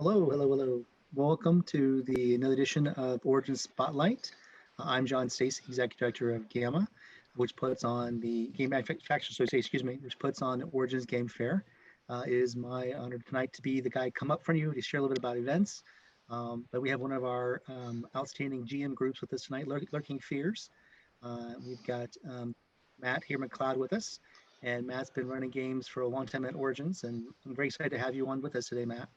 Hello, hello, hello. Welcome to the another edition of Origin Spotlight. I'm John Stacy, Executive Director of Gamma, which puts on the Game Manufacturers Association, which puts on the Origins Game Fair. It is my honor tonight to be the guy come up from you to share a little bit about events. But we have one of our outstanding GM groups with us tonight, Lurking Fears. We've got Matt here, McLeod, with us. And Matt's been running games for a long time at Origins, and I'm very excited to have you on with us today, Matt.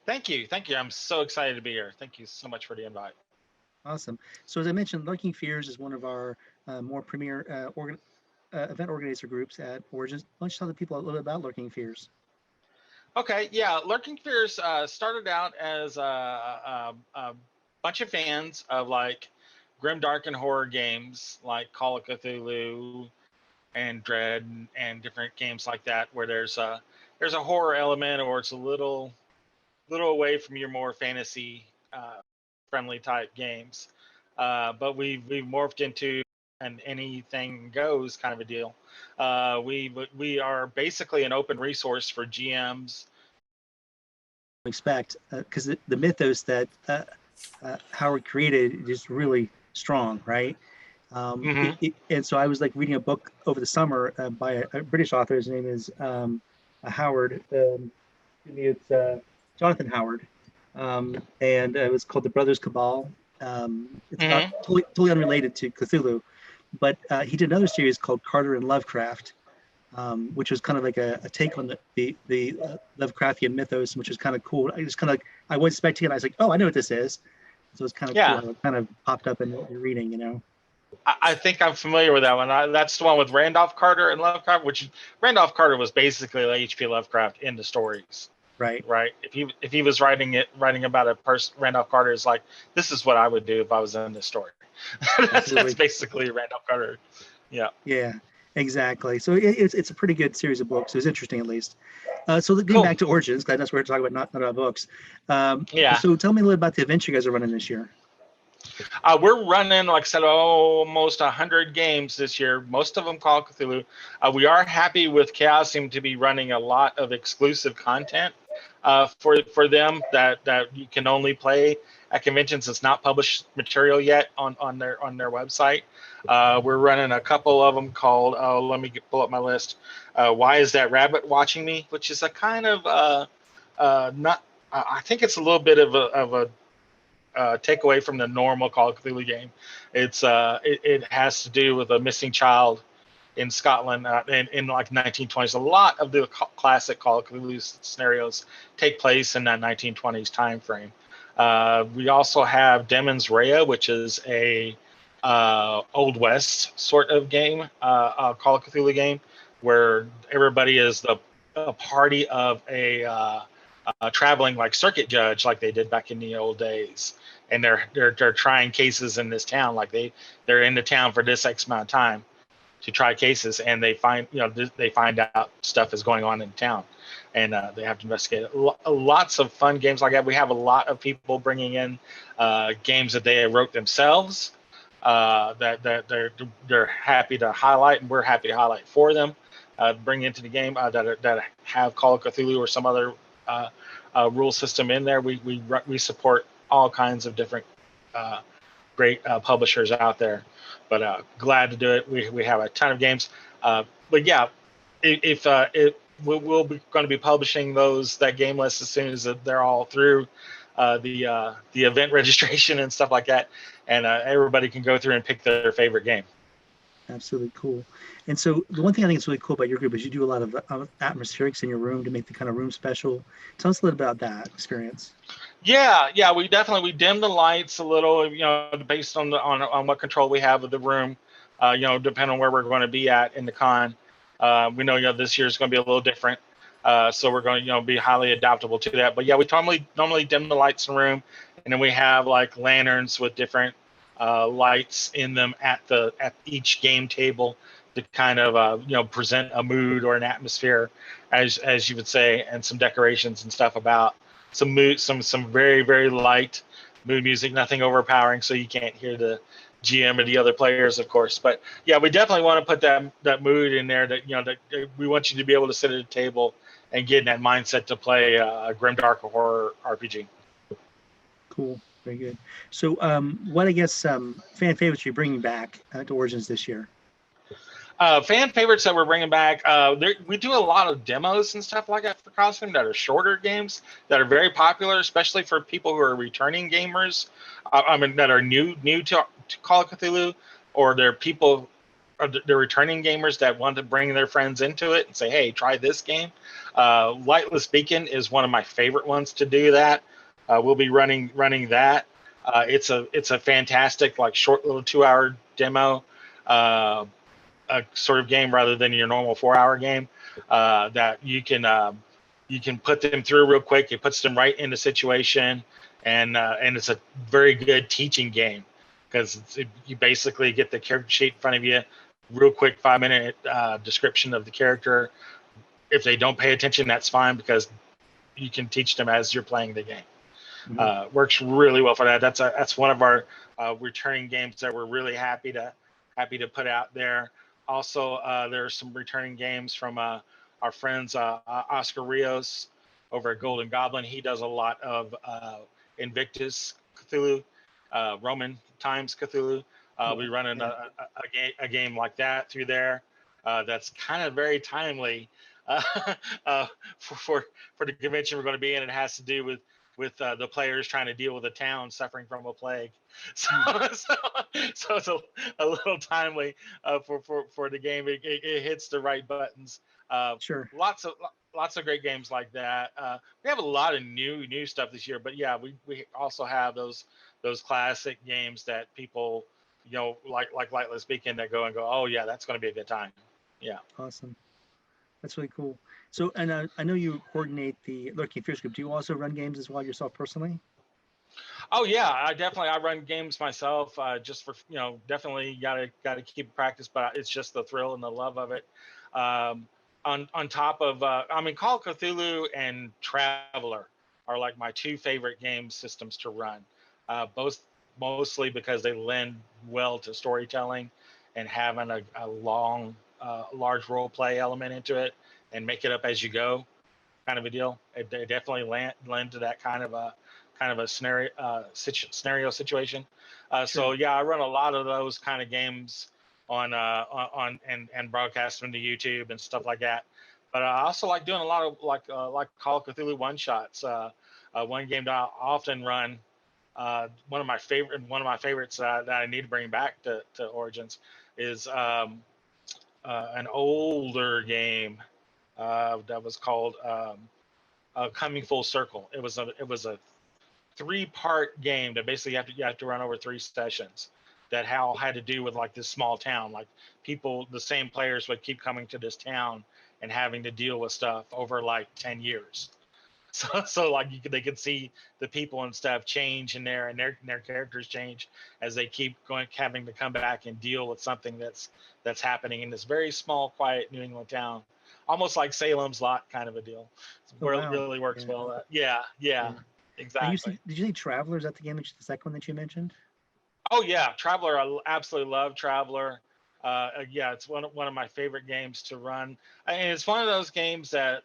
Thank you. Thank you. I'm so excited to be here. Thank you so much for the invite. Awesome. So as I mentioned, Lurking Fears is one of our more premier event organizer groups at Origins. Why don't you tell the people a little bit about Lurking Fears? Okay. Yeah. Lurking Fears started out as a bunch of fans of like grimdark and horror games like Call of Cthulhu and Dread and different games like that, where there's a horror element or it's a little away from your more fantasy friendly type games. But we've morphed into an anything goes kind of a deal. We are basically an open resource for GMs. Expect because the mythos that Howard created is really strong, right? And so I was like reading a book over the summer by a British author. His name is Howard. It's Jonathan Howard, and it was called The Brothers Cabal. It's about totally unrelated to Cthulhu, but he did another series called Carter and Lovecraft, which was kind of like a take on the Lovecraftian mythos, which was kind of cool. I just kind of I was expecting it. I was like, oh, I know what this is. So it's kind of cool. It kind of popped up in your reading, you know. I think I'm familiar with that one. That's the one with Randolph Carter and Lovecraft, which Randolph Carter was basically like H.P. Lovecraft in the stories. Right. If he was writing about a person, Randolph Carter is like, this is what I would do if I was in this story. that's basically Randolph Carter. Yeah. Yeah, exactly. So it's a pretty good series of books. It was interesting, at least. So getting back to Origins, because that's what we're talking about, not about books. So tell me a little about the events you guys are running this year. We're running, like I said, almost 100 games this year, most of them Call of Cthulhu. We are happy with Chaosium to be running a lot of exclusive content for them that you can only play at conventions. It's not published material yet on their website. We're running a couple of them called, let me pull up my list. Why Is That Rabbit Watching Me? Which is a kind of not. I think it's a little bit of a take away from the normal Call of Cthulhu game. It has to do with a missing child in Scotland in like 1920s. A lot of the classic Call of Cthulhu scenarios take place in that 1920s time frame. We also have Demon's Raya, which is a Old West sort of game, Call of Cthulhu game, where everybody is a party of a traveling like circuit judge, like they did back in the old days, and they're trying cases in this town. Like they're in the town for this X amount of time to try cases, and they find out stuff is going on in town, and they have to investigate. Lots of fun games like that. We have a lot of people bringing in games that they wrote themselves that they're happy to highlight, and we're happy to highlight for them. Bring into the game that have Call of Cthulhu or some other rule system in there. We support all kinds of different great publishers out there, but glad to do it. We have a ton of games, but yeah, we'll be going to be publishing that game list as soon as they're all through the event registration and stuff like that, and everybody can go through and pick their favorite game. Absolutely cool. And so the one thing I think is really cool about your group is you do a lot of atmospherics in your room to make the kind of room special. Tell us a little about that experience. Yeah, we dim the lights a little, based on what control we have of the room, depending on where we're going to be at in the con. We know, this year is going to be a little different, so we're going to, be highly adaptable to that. But yeah, we normally dim the lights in the room, and then we have like lanterns with different lights in them at each game table to kind of present a mood or an atmosphere, as you would say, and some decorations and stuff about some mood, some very, very light mood music, nothing overpowering, so you can't hear the GM or the other players, of course. But yeah, we definitely want to put that mood in there that that we want you to be able to sit at a table and get in that mindset to play a grimdark horror RPG. Cool. Very good. So, what, I guess, fan favorites are you bringing back to Origins this year? Fan favorites that we're bringing back, we do a lot of demos and stuff like that for Coliseum that are shorter games that are very popular, especially for people who are returning gamers. I mean, that are new to Call of Cthulhu, or they're people, or they're returning gamers that want to bring their friends into it and say, hey, try this game. Lightless Beacon is one of my favorite ones to do that. We'll be running that. It's a fantastic, like, short little 2-hour demo. A sort of game rather than your normal 4-hour game that you can put them through real quick. It puts them right in the situation, and it's a very good teaching game because you basically get the character sheet in front of you, real quick 5-minute description of the character. If they don't pay attention, that's fine because you can teach them as you're playing the game. Mm-hmm. Works really well for that. That's one of our returning games that we're really happy to put out there. Also, there are some returning games from our friends Oscar Rios over at Golden Goblin. He does a lot of Invictus Cthulhu, Roman times Cthulhu. We running a game like that through there. That's kind of very timely for the convention we're going to be in. It has to do with the players trying to deal with a town suffering from a plague. So it's a little timely for the game. It hits the right buttons. Sure. Lots of great games like that. We have a lot of new stuff this year, but yeah, we also have those classic games that people, like Lightless Beacon, that go and go, oh yeah, that's going to be a good time. Yeah. Awesome. That's really cool. So, and I know you coordinate the Lurking Fears group. Do you also run games as well yourself personally? Oh yeah, I run games myself. Just for definitely gotta keep practice, but it's just the thrill and the love of it. On top of, Call of Cthulhu and Traveler are like my two favorite game systems to run. Both mostly because they lend well to storytelling and having a large role play element into it and make it up as you go kind of a deal. They definitely lend to that kind of a scenario situation. Sure. So yeah, I run a lot of those kind of games on and broadcast them to YouTube and stuff like that. But I also like doing a lot of like Call of Cthulhu one shots. One game that I often run, one of my favorites that I need to bring back to Origins is an older game that was called Coming Full Circle. It was a 3-part game that basically you have to run over 3 sessions that Hal had to do with like this small town. Like the same players would keep coming to this town and having to deal with stuff over like 10 years. So like they could see the people and stuff change in there, and their characters change as they keep having to come back and deal with something that's happening in this very small, quiet New England town, almost like Salem's Lot kind of a deal. Where it really works well. Yeah, exactly. Did you say Traveler? Is that the second one that you mentioned? Oh yeah, Traveler. I absolutely love Traveler. Yeah, it's one of my favorite games to run, and it's one of those games that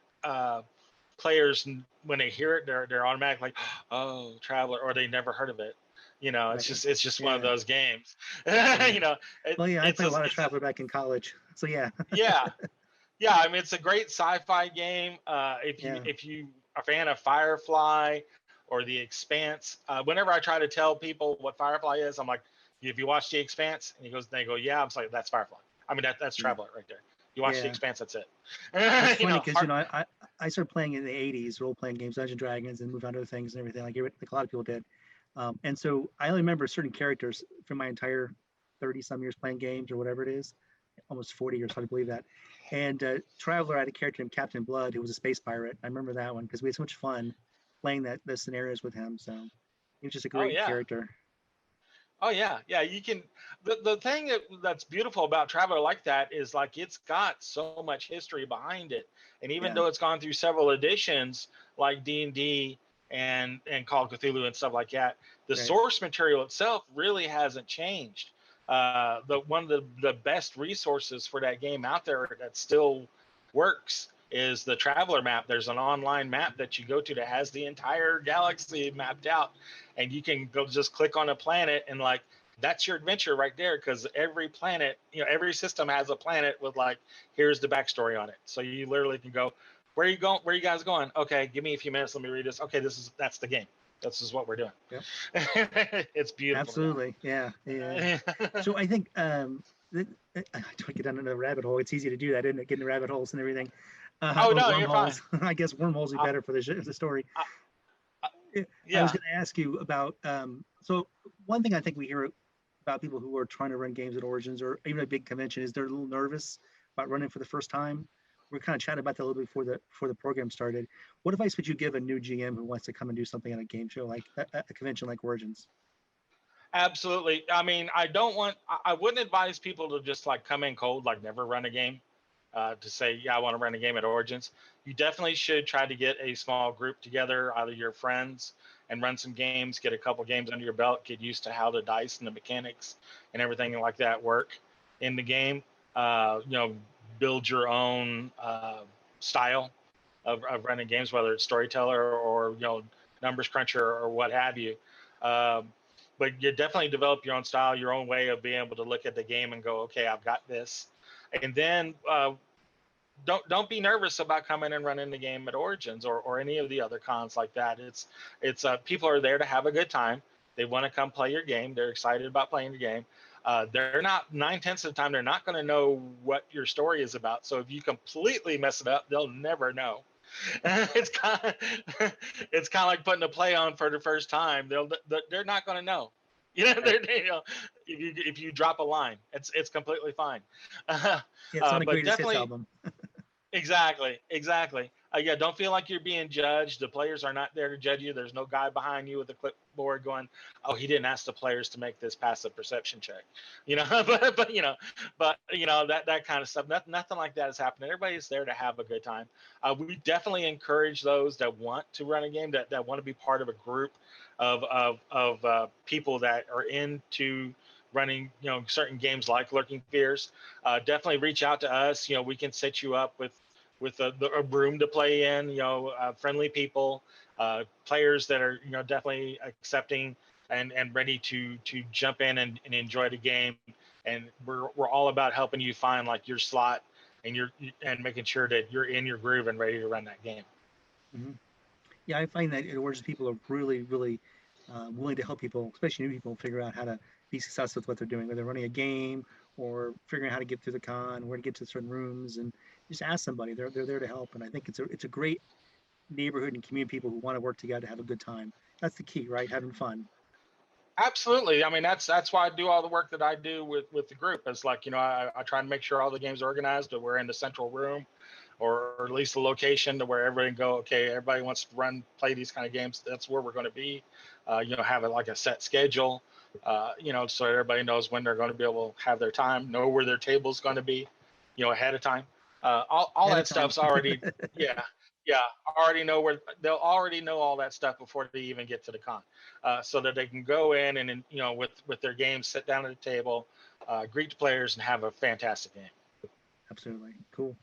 players, when they hear it, they're automatically like, oh, Traveler, or they never heard of it. It's just one of those games. I played a lot of Traveler back in college, so yeah. Yeah. It's a great sci-fi game. If you are a fan of Firefly or The Expanse, whenever I try to tell people what Firefly is, I'm like, if you watch The Expanse, and they go, yeah, I'm like, that's Firefly. That's Traveler right there. You watch The Expanse, that's it. It's funny because I started playing in the 80s, role-playing games, Dungeons & Dragons, and moved on to other things and everything, like a lot of people did. And so I only remember certain characters from my entire 30-some years playing games or whatever it is, almost 40 years, hard to believe that. And Traveler had a character named Captain Blood, who was a space pirate. I remember that one because we had so much fun playing the scenarios with him. So he was just a great character. Oh yeah. You can. The thing that's beautiful about Traveler like that is like it's got so much history behind it, and even though it's gone through several editions like D&D and Call of Cthulhu and stuff like that, the source material itself really hasn't changed. One of the best resources for that game out there that still works is the traveler map. There's an online map that you go to that has the entire galaxy mapped out, and you can go just click on a planet and like that's your adventure right there, because every planet, every system has a planet with like, here's the backstory on it. So you literally can go, where are you going? Where are you guys going? Okay, give me a few minutes. Let me read this. Okay, that's the game. This is what we're doing. Yep. It's beautiful. Absolutely. Yeah. So I think I don't get down into the rabbit hole. It's easy to do that, isn't it? Getting the rabbit holes and everything. Oh no, you're fine. I guess wormholes would be better for the story. Yeah. I was going to ask you about. So one thing I think we hear about people who are trying to run games at Origins or even a big convention is they're a little nervous about running for the first time. We're kind of chatting about that a little bit before the program started. What advice would you give a new GM who wants to come and do something at a game show like a convention like Origins? Absolutely. I mean, I wouldn't advise people to just like come in cold, like never run a game, to say, yeah, I want to run a game at Origins. You definitely should try to get a small group together, either your friends, and run some games, get a couple games under your belt, get used to how the dice and the mechanics and everything like that work in the game. Build your own style of running games, whether it's storyteller or numbers cruncher or what have you. But you definitely develop your own style, your own way of being able to look at the game and go, okay, I've got this. And then don't be nervous about coming and running the game at Origins or any of the other cons like that. It's people are there to have a good time. They want to come play your game. They're excited about playing the game. They're not 9/10 of the time. They're not going to know what your story is about. So if you completely mess it up, they'll never know. It's kind of like putting a play on for the first time. They're not going to know. If you drop a line, it's completely fine. It's not a greatest hits album. Exactly. Yeah, don't feel like you're being judged. The players are not there to judge you. There's no guy behind you with a clipboard going, "Oh, he didn't ask the players to make this passive perception check." But that kind of stuff. Nothing like that is happening. Everybody's there to have a good time. We definitely encourage those that want to run a game, that want to be part of a group of people that are into running certain games like Lurking Fears. Definitely reach out to us. We can set you up with a room to play in, friendly people, players that are definitely accepting and ready to jump in and enjoy the game. And we're all about helping you find like your slot and making sure that you're in your groove and ready to run that game. Mm-hmm. Yeah, I find that at Origins people are really, really willing to help people, especially new people, figure out how to be successful with what they're doing, whether they're running a game or figuring out how to get through the con, where to get to certain rooms, and just ask somebody. They're there to help, and I think it's a great neighborhood and community of people who want to work together to have a good time. That's the key, right? Having fun. Absolutely. I mean, that's why I do all the work that I do with the group. It's like, I try to make sure all the games are organized, that we're in the central room or at least the location to where everybody can go, okay, everybody wants to play these kind of games. That's where we're going to be, have like a set schedule, so everybody knows when they're going to be able to have their time, know where their table's going to be, ahead of time. All that stuff's already, yeah. Already know where they'll already know all that stuff before they even get to the con, so that they can go in and with their games, sit down at the table, greet the players, and have a fantastic game. Absolutely cool.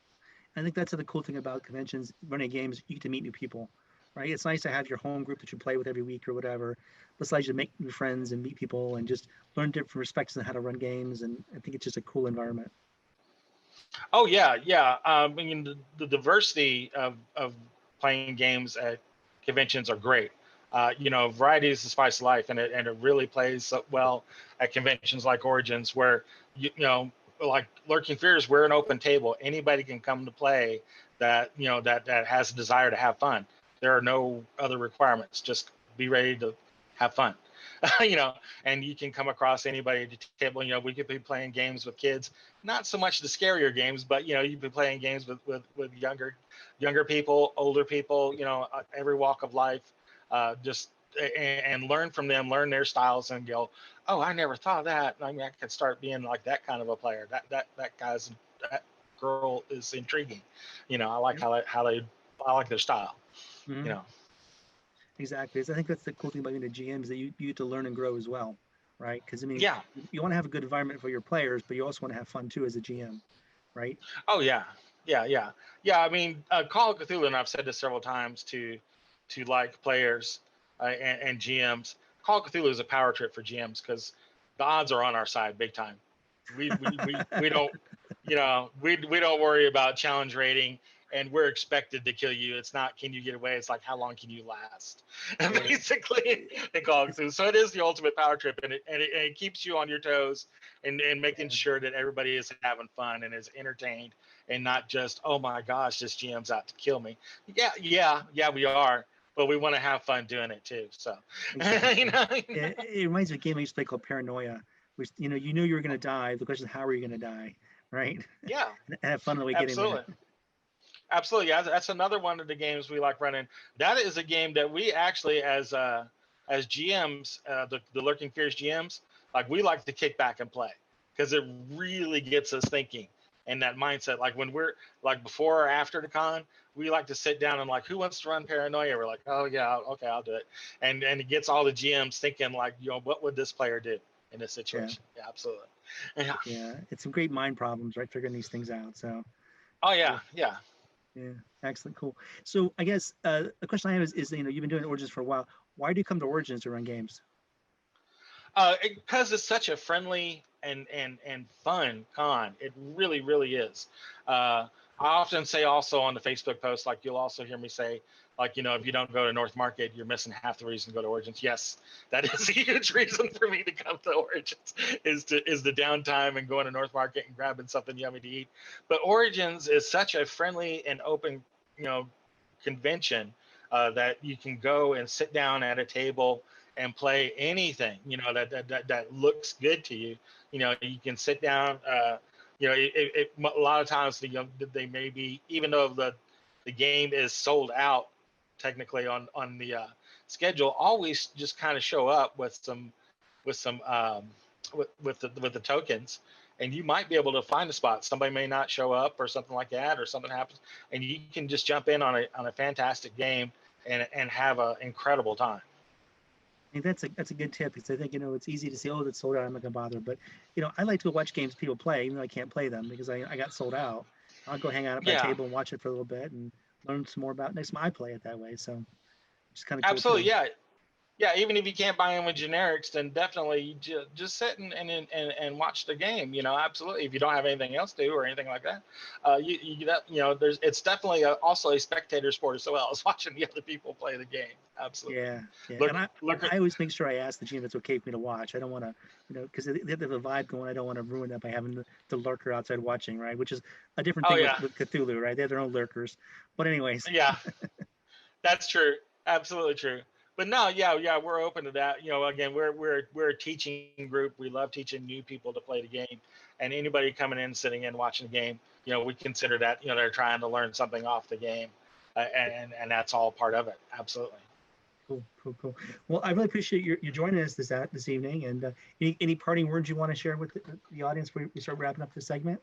I think that's the cool thing about conventions, running games. You get to meet new people, right? It's nice to have your home group that you play with every week or whatever. Besides, you make new friends and meet people and just learn different perspectives on how to run games. And I think it's just a cool environment. Oh yeah. I mean, the diversity of playing games at conventions are great. Variety is the spice of life, and it really plays well at conventions like Origins, where like Lurking Fears, we're an open table. Anybody can come to play that has a desire to have fun. There are no other requirements. Just be ready to have fun. And you can come across anybody at the table. We could be playing games with kids, not so much the scarier games, but you'd be playing games with younger people, older people, every walk of life, and learn from them, learn their styles, and go, oh, I never thought of that. I mean, I could start being like that kind of a player. That girl is intriguing. I like I like their style. Mm-hmm. Exactly. I think that's the cool thing about being a GM is that you get to learn and grow as well, right? Because I mean, you want to have a good environment for your players, but you also want to have fun too as a GM, right? Oh yeah. Yeah. I mean, Call of Cthulhu, and I've said this several times to like players and GMs. Call of Cthulhu is a power trip for GMs because the odds are on our side big time. We don't, we don't worry about challenge rating, and we're expected to kill you. It's not can you get away. It's like how long can you last, basically. In Call of Cthulhu. So it is the ultimate power trip, and it keeps you on your toes and making sure that everybody is having fun and is entertained and not just, oh my gosh, this GM's out to kill me. Yeah, we are. But we want to have fun doing it too. So, exactly. It reminds me of a game I used to play called Paranoia, which you knew you were going to die. The question is, how are you going to die, right? Yeah, and have fun on the way getting there. Absolutely. Yeah, that's another one of the games we like running. That is a game that we actually, as GMs, the Lurking Fears GMs, like we like to kick back and play because it really gets us thinking. And that mindset, like when we're like before or after the con, we like to sit down and like, who wants to run Paranoia? We're like, oh yeah, okay, I'll do it. And it gets all the GMs thinking like, what would this player do in this situation? Yeah, absolutely. Yeah, it's some great mind problems, right? Figuring these things out. So. Oh yeah. Yeah, excellent, cool. So I guess the question I have is you've been doing Origins for a while. Why do you come to Origins to run games? Because it's such a friendly and fun con. It really, really is. I often say also on the Facebook post, like you'll also hear me say, like, if you don't go to North Market, you're missing half the reason to go to Origins. Yes, that is a huge reason for me to come to Origins is the downtime and going to North Market and grabbing something yummy to eat. But Origins is such a friendly and open, convention that you can go and sit down at a table and play anything, that looks good to you. You can sit down. A lot of times they may be, even though the game is sold out technically on the schedule, always just kind of show up with the tokens, and you might be able to find a spot. Somebody may not show up or something like that, or something happens, and you can just jump in on a fantastic game and have an incredible time. I think that's a good tip because I think it's easy to say, oh, that's sold out, I'm not gonna bother. But I like to watch games people play, even though I can't play them because I got sold out. I'll go hang out at my table and watch it for a little bit and learn some more about next time I play it that way. So it's kind of cool. Absolutely, yeah. Even if you can't buy them with generics, then definitely just sit and watch the game. Absolutely. If you don't have anything else to do or anything like that, it's definitely also a spectator sport as well as watching the other people play the game. Absolutely. Yeah. And I always make sure I ask the GM if it's okay for me to watch. I don't want to, because they have a vibe going. I don't want to ruin that by having the lurker outside watching, right? Which is a different thing with Cthulhu, right? They have their own lurkers. But anyways. Yeah, that's true. Absolutely true. But no, yeah, we're open to that. Again, we're a teaching group. We love teaching new people to play the game, and anybody coming in, sitting in, watching the game, we consider that they're trying to learn something off the game, and that's all part of it. Absolutely. Cool. Well, I really appreciate you joining us this evening. And any parting words you want to share with the audience before we start wrapping up this segment?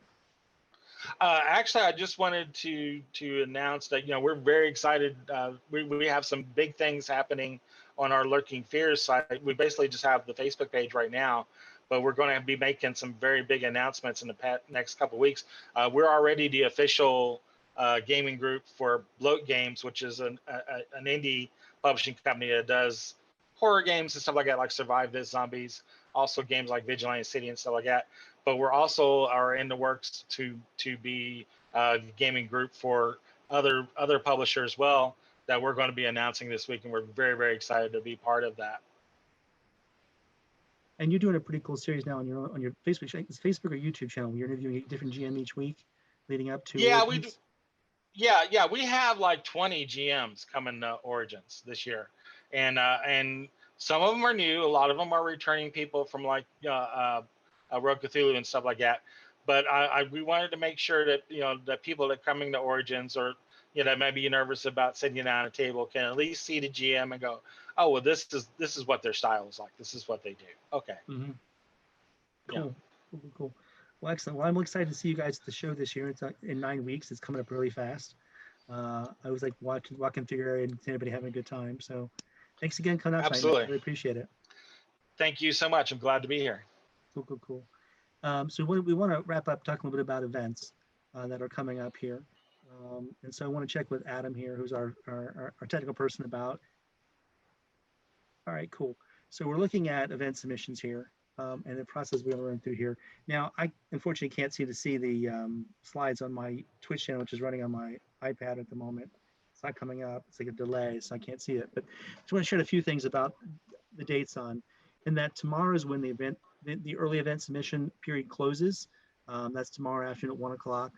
Actually, I just wanted to announce that we're very excited. We have some big things happening on our Lurking Fears site. We basically just have the Facebook page right now, but we're going to be making some very big announcements in the next couple of weeks. We're already the official gaming group for Bloat Games, which is an indie publishing company that does horror games and stuff like that, like Survive This Zombies, also games like Vigilante City and stuff like that. But we're also are in the works to be a gaming group for other publishers as well that we're going to be announcing this week, and we're very, very excited to be part of that. And you're doing a pretty cool series now on your Facebook. It's Facebook or YouTube channel. You're interviewing a different GM each week, leading up to. Yeah, Origins. We have like 20 GMs coming to Origins this year, and some of them are new. A lot of them are returning people from like Rogue Cthulhu and stuff like that. But we wanted to make sure that the people that are coming to Origins or that may be nervous about sitting down at a table can at least see the GM and go, oh well, this is what their style is like. This is what they do. Okay. Mm-hmm. Cool. Yeah. Cool. Well, excellent. Well, I'm excited to see you guys at the show this year. It's in 9 weeks. It's coming up really fast. I was like walking through your area and anybody having a good time. So thanks again, coming out. Absolutely. I really appreciate it. Thank you so much. I'm glad to be here. Cool. So we want to wrap up talking a little bit about events that are coming up here. And so I want to check with Adam here, who's our technical person about. All right, cool. So we're looking at event submissions here, and the process we're going to run through here. Now, I unfortunately can't seem to see the slides on my Twitch channel, which is running on my iPad at the moment. It's not coming up. It's like a delay, so I can't see it. But I just want to share a few things about the dates on, and that tomorrow is when the early event submission period closes. That's tomorrow afternoon at 1 o'clock.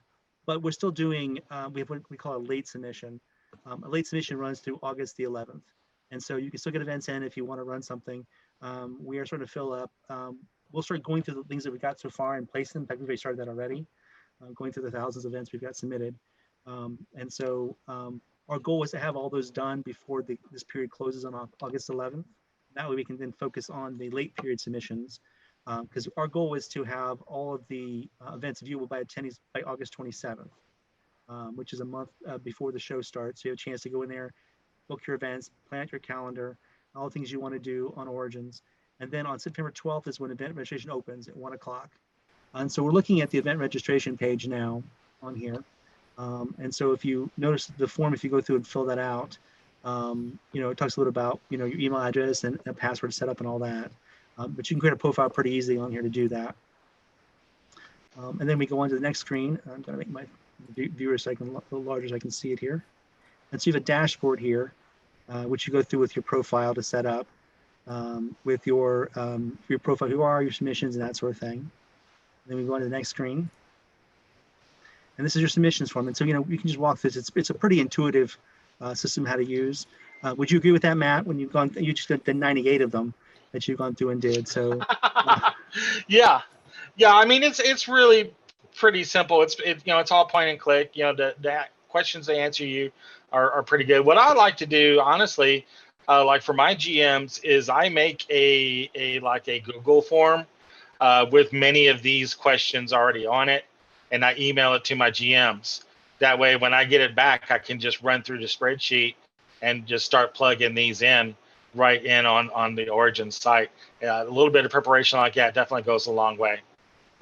But we're still doing, we have what we call a late submission. A late submission runs through August the 11th. And so you can still get events in if you want to run something. We are starting to fill up. We'll start going through the things that we got so far and place them. In fact, we've already started that already, going through the thousands of events we've got submitted. And so our goal is to have all those done before this period closes on August 11th. That way we can then focus on the late period submissions, because our goal is to have all of the events viewable by attendees by August 27th, which is a month before the show starts. So you have a chance to go in there, book your events, plan out your calendar, all the things you want to do on Origins. And then on September 12th is when event registration opens at 1 o'clock. And so we're looking at the event registration page now on here. And so if you notice the form, if you go through and fill that out, it talks a little about, your email address and a password setup and all that. But you can create a profile pretty easily on here to do that. And then we go on to the next screen. I'm going to make my viewer a little larger so I can see it here. And so you have a dashboard here, which you go through with your profile to set up with your profile, who are your submissions and that sort of thing. And then we go on to the next screen. And this is your submissions form. And so, you can just walk this. It's a pretty intuitive system how to use. Would you agree with that, Matt, when you just did the 98 of them that you've gone through and did? So yeah. I mean, it's really pretty simple. It's all point and click. The questions they answer you are pretty good. What I like to do, honestly, like for my GMs, is I make a Google form with many of these questions already on it, and I email it to my GMs. That way, when I get it back, I can just run through the spreadsheet and just start plugging these in right in on the Origin site. A little bit of preparation like that definitely goes a long way.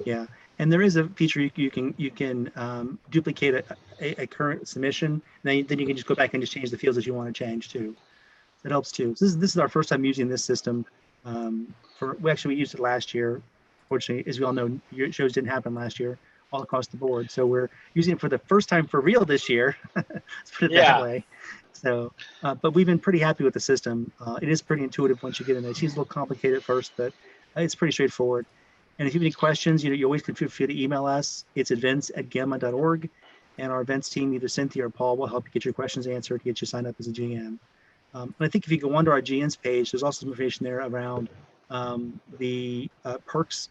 Yeah, and there is a feature you can duplicate a current submission. Then you can just go back and just change the fields that you want to change too. It helps too. So this is our first time using this system. We used it last year. Fortunately, as we all know, shows didn't happen last year all across the board. So we're using it for the first time for real this year. Let's put it that way. So, but we've been pretty happy with the system. It is pretty intuitive once you get in there. It seems a little complicated at first, but it's pretty straightforward. And if you have any questions, you always can feel free to email us. It's events@gamma.org, and our events team, either Cynthia or Paul, will help you get your questions answered, get you signed up as a GM. And I think if you go onto our GMs page, there's also some information there around the perks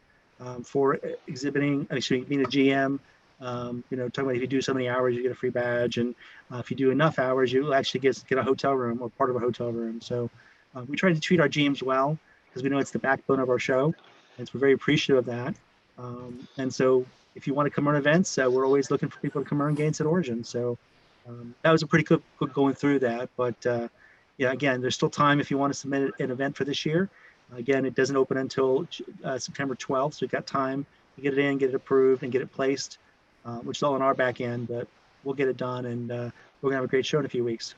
for being a GM. Talking about if you do so many hours, you get a free badge, and if you do enough hours, you actually get a hotel room or part of a hotel room. So we try to treat our GMs well because we know it's the backbone of our show, and so we're very appreciative of that. And so if you want to come run events, we're always looking for people to come run games at Origin. So that was a pretty good going through that. But again, there's still time if you want to submit an event for this year. Again, it doesn't open until September 12th, so we've got time to get it in, get it approved, and get it placed, which is all on our back end, but we'll get it done, and we're going to have a great show in a few weeks.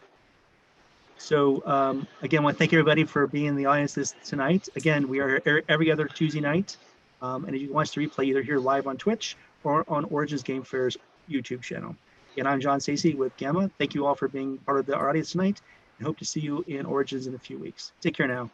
So again, I want to thank everybody for being in the audience tonight. Again, we are every other Tuesday night, and if you want to replay, either here live on Twitch or on Origins Game Fair's YouTube channel. And I'm John Stacey with Gamma. Thank you all for being part of our audience tonight, and hope to see you in Origins in a few weeks. Take care now.